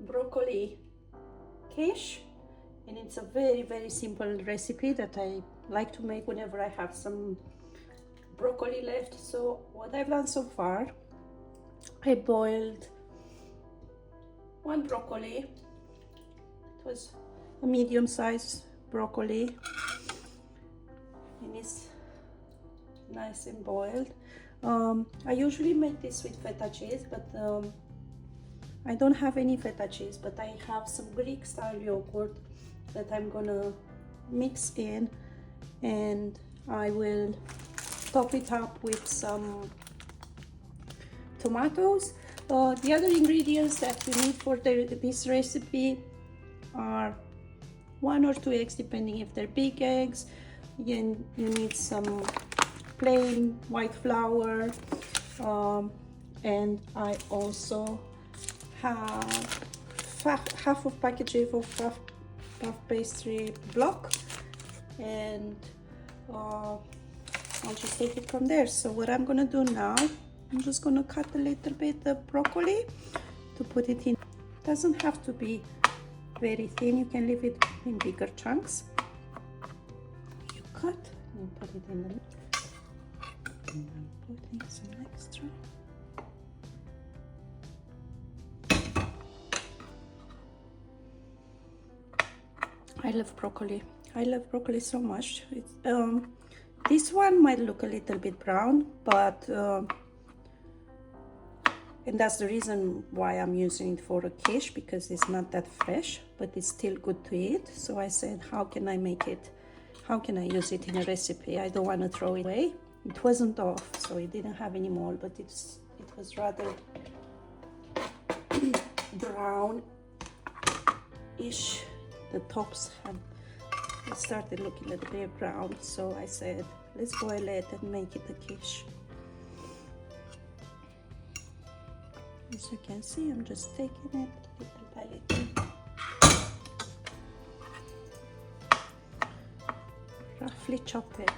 broccoli quiche, and it's a very simple recipe that I like to make whenever I have some broccoli left. So what I've done so far, I boiled one broccoli. It was a medium-sized broccoli, and it's nice and boiled. I usually make this with feta cheese, but I don't have any feta cheese, but I have some Greek style yogurt that I'm gonna mix in, and I will top it up with some tomatoes. The other ingredients that we need for this recipe are 1 or 2 eggs, depending if they're big eggs. Again, you need some plain white flour, and I also have half of package of puff pastry block, and I'll just take it from there. So what I'm gonna do now, I'm just gonna cut a little bit of broccoli to put it in. It doesn't have to be very thin, you can leave it in bigger chunks. You cut and put it in the, and I'm putting some extra. I love broccoli. I love broccoli so much. It's, this one might look a little bit brown, but and that's the reason why I'm using it for a quiche, because it's not that fresh, but it's still good to eat. So I said, how can I make it? How can I use it in a recipe? I don't want to throw it away. It wasn't off, so it didn't have any mold, but it was rather brown-ish. The tops it started looking a little bit brown, so I said, let's boil it and make it a quiche. As you can see, I'm just taking it little by little. Roughly chop it.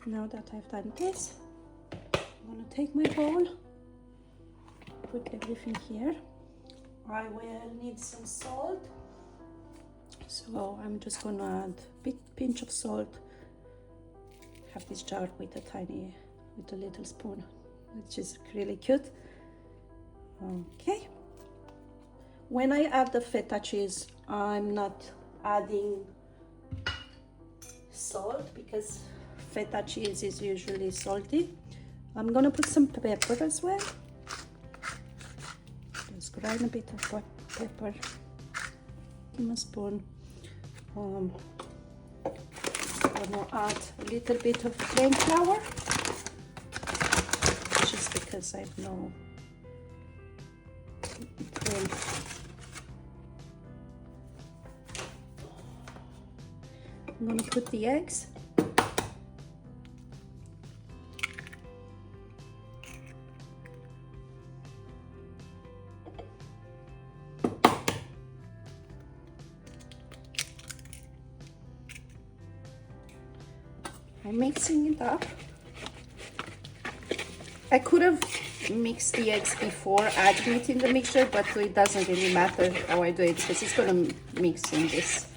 Now that I've done this, I'm gonna take my bowl, put everything here. I will need some salt, so I'm just gonna add a big pinch of salt. I have this jar with a little spoon, which is really cute. Okay. When I add the feta cheese, I'm not adding salt because feta cheese is usually salty. I'm gonna put some pepper as well. Just grind a bit of pepper in a spoon. I'm gonna add a little bit of plain flour, just because I know it will. I'm gonna put the eggs. I'm mixing it up. I could have mixed the eggs before adding it in the mixture, but it doesn't really matter how I do it because it's gonna mix in this.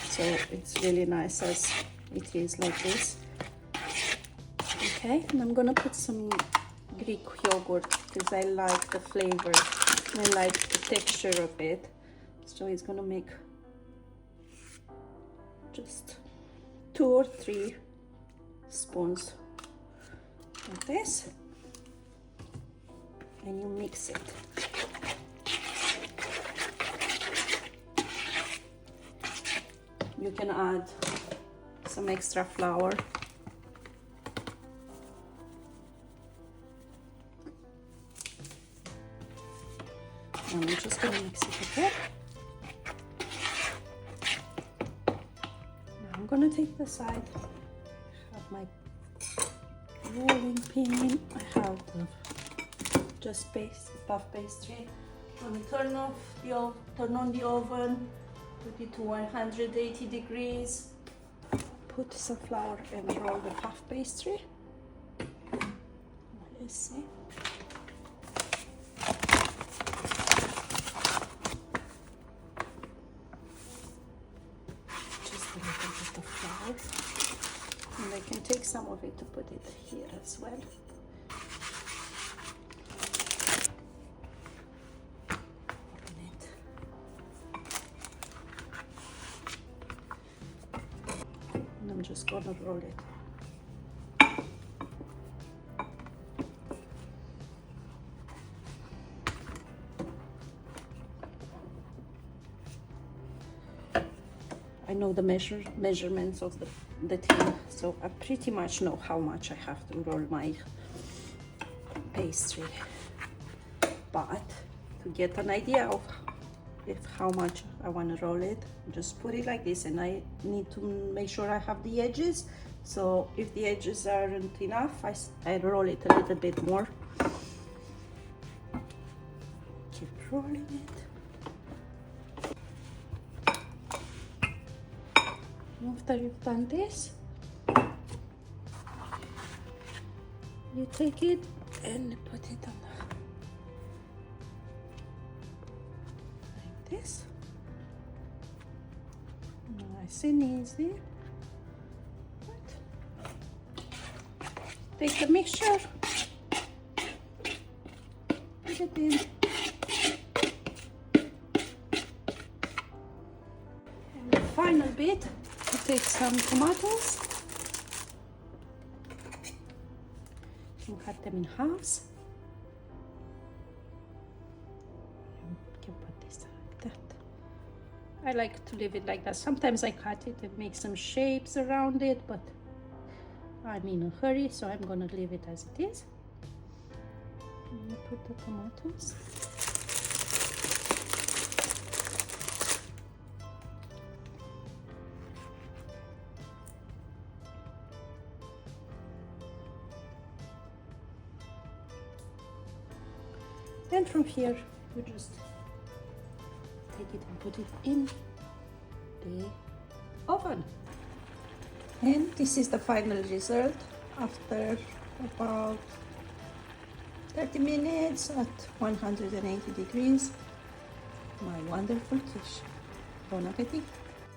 So it's really nice as it is like this. Okay, and I'm gonna put some Greek yogurt because I like the flavor and I like the texture of it. So it's gonna make just 2 or 3 spoons like this, and you mix it. You can add some extra flour. And I'm just gonna mix it again. Now I'm gonna take the side. My rolling pin. I have the puff pastry. I'm gonna turn on the oven. Put it to 180 degrees. Put some flour and roll the puff pastry. Let's see. Just a little bit of flour. And I can take some of it to put it here as well. And I'm just gonna roll it. I know the measurements of the tin, so I pretty much know how much I have to roll my pastry. But to get an idea of how much I want to roll it, just put it like this, and I need to make sure I have the edges. So if the edges aren't enough, I roll it a little bit more. Keep rolling it. After you've done this, you take it and put it on like this. Nice and easy. Take the mixture, put it in, and the final bit, you take some tomatoes and cut them in halves. You can put this like that. I like to leave it like that. Sometimes I cut it and make some shapes around it, but I'm in a hurry, so I'm gonna leave it as it is. And you put the tomatoes. Then from here, you just take it and put it in the oven. And this is the final result after about 30 minutes at 180 degrees. My wonderful quiche. Bon appetit!